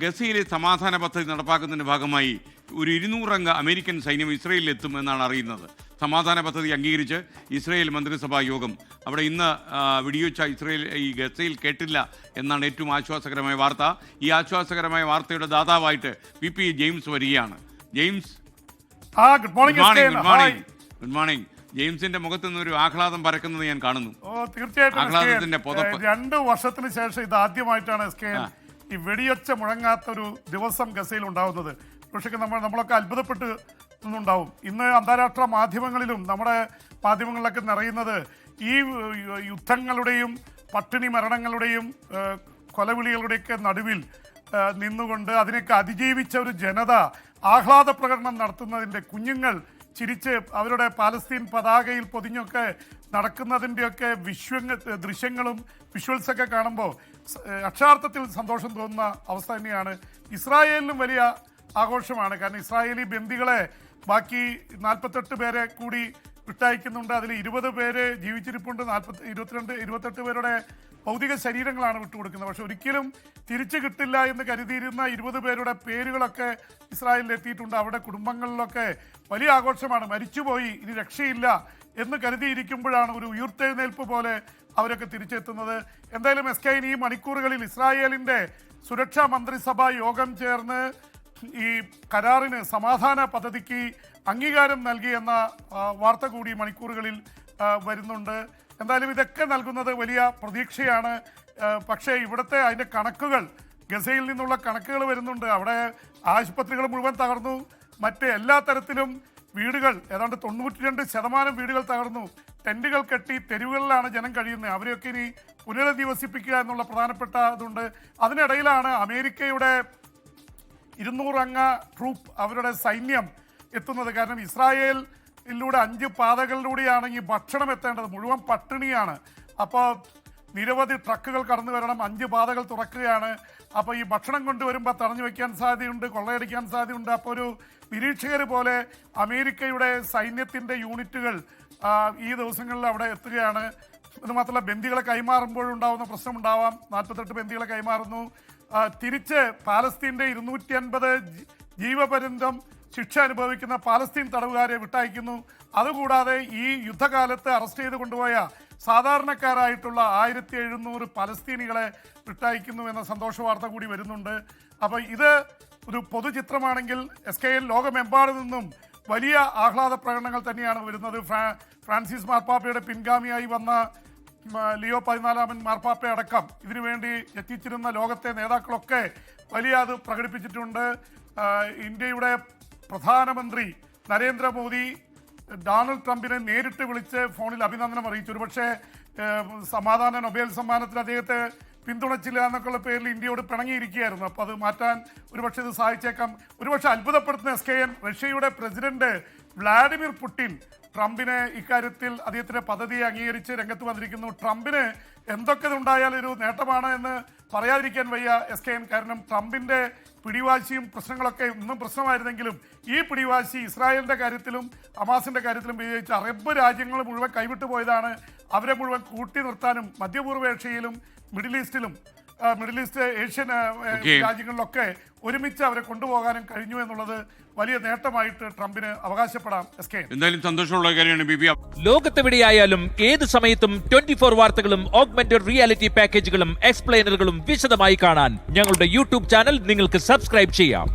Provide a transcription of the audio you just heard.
ഗസയിലെ സമാധാന പദ്ധതി നടപ്പാക്കുന്നതിൻ്റെ ഭാഗമായി ഒരു 200 അംഗ അമേരിക്കൻ സൈന്യം ഇസ്രയേലിൽ എത്തും എന്നാണ് അറിയുന്നത്. സമാധാന പദ്ധതി അംഗീകരിച്ച് ഇസ്രയേൽ മന്ത്രിസഭാ യോഗം അവിടെ ഇന്ന് വെടിവെച്ച ഇസ്രയേൽ ഈ ഗസയിൽ കേട്ടില്ല എന്നാണ് ഏറ്റവും ആശ്വാസകരമായ വാർത്ത. ഈ ആശ്വാസകരമായ വാർത്തയുടെ ദാതാവായിട്ട് പി ജെയിംസ് വരികയാണ്. James, good morning. Good morning. ജെയിംസിന്റെ മുഖത്ത് നിന്ന് ഒരു ആഹ്ലാദം പരക്കുന്നത് ഞാൻ കാണുന്നു. തീർച്ചയായിട്ടും ആഹ്ലാദത്തിന്റെ പുതപ്പ്. 2 വർഷത്തിന് ശേഷം ഇത് ആദ്യമായിട്ടാണ് ഈ വെടിയൊച്ച മുഴങ്ങാത്ത ഒരു ദിവസം ഗസയിൽ ഉണ്ടാവുന്നത്. പക്ഷേ നമ്മളൊക്കെ അത്ഭുതപ്പെട്ടുണ്ടാവും. ഇന്ന് അന്താരാഷ്ട്ര മാധ്യമങ്ങളിലും നമ്മുടെ മാധ്യമങ്ങളിലൊക്കെ നിറയുന്നത് ഈ യുദ്ധങ്ങളുടെയും പട്ടിണി മരണങ്ങളുടെയും കൊലവിളികളുടെയൊക്കെ നടുവിൽ നിന്നുകൊണ്ട് അതിനൊക്കെ അതിജീവിച്ച ഒരു ജനത ആഹ്ലാദ പ്രകടനം നടത്തുന്നതിൻ്റെ, കുഞ്ഞുങ്ങൾ ചിരിച്ച് അവരുടെ പാലസ്തീൻ പതാകയിൽ പൊതിഞ്ഞൊക്കെ നടക്കുന്നതിൻ്റെയൊക്കെ ദൃശ്യങ്ങളും വിഷ്വൽസൊക്കെ കാണുമ്പോൾ അക്ഷരാർത്ഥത്തിൽ സന്തോഷം തോന്നുന്ന അവസ്ഥ തന്നെയാണ്. ഇസ്രായേലിനും വലിയ ആഘോഷമാണ്. കാരണം ഇസ്രായേലി ബന്ദികളെ ബാക്കി 48 പേരെ കൂടി വിട്ടയക്കുന്നുണ്ട്. അതിൽ 20 പേര് ജീവിച്ചിരിപ്പുണ്ട്. 28 പേരുടെ ഭൗതിക ശരീരങ്ങളാണ് വിട്ടുകൊടുക്കുന്നത്. പക്ഷെ ഒരിക്കലും തിരിച്ചു കിട്ടില്ല എന്ന് കരുതിയിരുന്ന 20 പേരുടെ പേരുകളൊക്കെ ഇസ്രായേലിൽ എത്തിയിട്ടുണ്ട്. അവിടെ കുടുംബങ്ങളിലൊക്കെ വലിയ ആഘോഷമാണ്. മരിച്ചുപോയി, ഇനി രക്ഷയില്ല എന്ന് കരുതിയിരിക്കുമ്പോഴാണ് ഒരു ഉയർത്തെഴുന്നേൽപ്പ് പോലെ അവരൊക്കെ തിരിച്ചെത്തുന്നത്. എന്തായാലും ഈ മണിക്കൂറുകളിൽ ഇസ്രായേലിൻ്റെ സുരക്ഷാ മന്ത്രിസഭാ യോഗം ചേർന്ന് ഈ കരാറിന്, സമാധാന പദ്ധതിക്ക് അംഗീകാരം നൽകിയെന്ന വാർത്ത കൂടി മണിക്കൂറുകളിൽ വരുന്നുണ്ട്. എന്തായാലും ഇതൊക്കെ നൽകുന്നത് വലിയ പ്രതീക്ഷയാണ്. പക്ഷേ ഇവിടുത്തെ അതിൻ്റെ കണക്കുകൾ, ഗസയിൽ നിന്നുള്ള കണക്കുകൾ വരുന്നുണ്ട്. അവിടെ ആശുപത്രികൾ മുഴുവൻ തകർന്നു. മറ്റ് എല്ലാ തരത്തിലും വീടുകൾ, ഏതാണ്ട് 92% വീടുകൾ തകർന്നു. ടെൻറ്റുകൾ കെട്ടി തെരുവുകളിലാണ് ജനം കഴിയുന്നത്. അവരെയൊക്കെ ഇനി പുനരധിവസിപ്പിക്കുക എന്നുള്ള പ്രധാനപ്പെട്ട ഇതുണ്ട്. അതിനിടയിലാണ് അമേരിക്കയുടെ 200 അംഗ ട്രൂപ്പ്, അവരുടെ സൈന്യം എത്തുന്നത്. കാരണം ഇസ്രായേലിലൂടെ 5 പാതകളിലൂടെയാണ് ഈ ഭക്ഷണം എത്തേണ്ടത്. മുഴുവൻ പട്ടിണിയാണ്. അപ്പോൾ നിരവധി ട്രക്കുകൾ കടന്നു വരണം. 5 പാതകൾ തുറക്കുകയാണ്. അപ്പോൾ ഈ ഭക്ഷണം കൊണ്ടുവരുമ്പോൾ തടഞ്ഞു വയ്ക്കാൻ സാധ്യതയുണ്ട്, കൊള്ളയടിക്കാൻ സാധ്യതയുണ്ട്. അപ്പോൾ ഒരു നിരീക്ഷകർ പോലെ അമേരിക്കയുടെ സൈന്യത്തിൻ്റെ യൂണിറ്റുകൾ ഈ ദിവസങ്ങളിൽ അവിടെ എത്തുകയാണ്. അതുമാത്രമല്ല, ബന്ദികളെ കൈമാറുമ്പോഴുണ്ടാവുന്ന പ്രശ്നമുണ്ടാവാം. 48 ബന്ദികളെ കൈമാറുന്നു. തിരിച്ച് പാലസ്തീൻ്റെ 250 ജീവപര്യന്തം ശിക്ഷ അനുഭവിക്കുന്ന പാലസ്തീൻ തടവുകാരെ വിട്ടയക്കുന്നു. അതുകൂടാതെ ഈ യുദ്ധകാലത്ത് അറസ്റ്റ് ചെയ്ത് കൊണ്ടുപോയ സാധാരണക്കാരായിട്ടുള്ള 1700 പലസ്തീനികളെ വിട്ടയക്കുന്നു എന്ന സന്തോഷ വാർത്ത കൂടി വരുന്നുണ്ട്. അപ്പോൾ ഇത് ഒരു പൊതുചിത്രമാണെങ്കിൽ ലോകമെമ്പാടും നിന്നും വലിയ ആഹ്ലാദ പ്രകടനങ്ങൾ തന്നെയാണ് വരുന്നത്. ഫ്രാൻസിസ് മാർപ്പാപ്പയുടെ പിൻഗാമിയായി വന്ന ലിയോ 14 മാർപ്പാപ്പ അടക്കം ഇതിനുവേണ്ടി എത്തിച്ചിരുന്ന ലോകത്തെ നേതാക്കളൊക്കെ വലിയ അത് പ്രകടിപ്പിച്ചിട്ടുണ്ട്. ഇന്ത്യയുടെ പ്രധാനമന്ത്രി നരേന്ദ്രമോദി ഡൊണാൾഡ് ട്രംപിനെ നേരിട്ട് വിളിച്ച് ഫോണിൽ അഭിനന്ദനം അറിയിച്ചു. ഒരുപക്ഷെ സമാധാന നൊബേൽ സമ്മാനത്തിൽ അദ്ദേഹത്തെ പിന്തുണച്ചില്ല എന്നൊക്കെയുള്ള പേരിൽ ഇന്ത്യയോട് പിണങ്ങിയിരിക്കുകയായിരുന്നു. അപ്പോൾ അത് മാറ്റാൻ ഒരുപക്ഷെ ഇത് സഹായിച്ചേക്കാം. ഒരുപക്ഷെ അത്ഭുതപ്പെടുത്തുന്ന റഷ്യയുടെ പ്രസിഡന്റ് വ്ളാഡിമിർ പുടിൻ ട്രംപിനെ ഇക്കാര്യത്തിൽ അദ്ദേഹത്തിൻ്റെ പദ്ധതിയെ അംഗീകരിച്ച് രംഗത്ത് വന്നിരിക്കുന്നു. ട്രംപിന് എന്തൊക്കെ ഉണ്ടായാലും ഒരു നേട്ടമാണ് എന്ന് പറയാതിരിക്കാൻ വയ്യ കാരണം ട്രംപിൻ്റെ പിടിവാശിയും പ്രശ്നങ്ങളൊക്കെ ഇന്നും പ്രശ്നമായിരുന്നെങ്കിലും ഈ പിടിവാശി ഇസ്രായേലിൻ്റെ കാര്യത്തിലും ഹമാസിൻ്റെ കാര്യത്തിലും വിജയിച്ച അറബ് രാജ്യങ്ങൾ മുഴുവൻ കൈവിട്ടു പോയതാണ്. അവരെ മുഴുവൻ കൂട്ടി നിർത്താനും മധ്യപൂർവ്വ ഏഷ്യയിലും മിഡിൽ ഈസ്റ്റ് ഏഷ്യൻ രാജ്യങ്ങളിലൊക്കെ ഒരുമിച്ച് അവരെ കൊണ്ടുപോകാനും കഴിഞ്ഞു എന്നുള്ളത് വലിയ നേട്ടമായിട്ട് ട്രംപിന് അവകാശപ്പെടാം. എന്തായാലും സന്തോഷമുള്ള കാര്യമാണ്. ലോകത്തെവിടെയായാലും ഏത് സമയത്തും 24 വാർത്തകളും ഓഗ്മെന്റഡ് റിയാലിറ്റി പാക്കേജുകളും എക്സ്പ്ലെയിനറുകളും വിശദമായി കാണാൻ ഞങ്ങളുടെ യൂട്യൂബ് ചാനൽ നിങ്ങൾക്ക് സബ്സ്ക്രൈബ് ചെയ്യാം.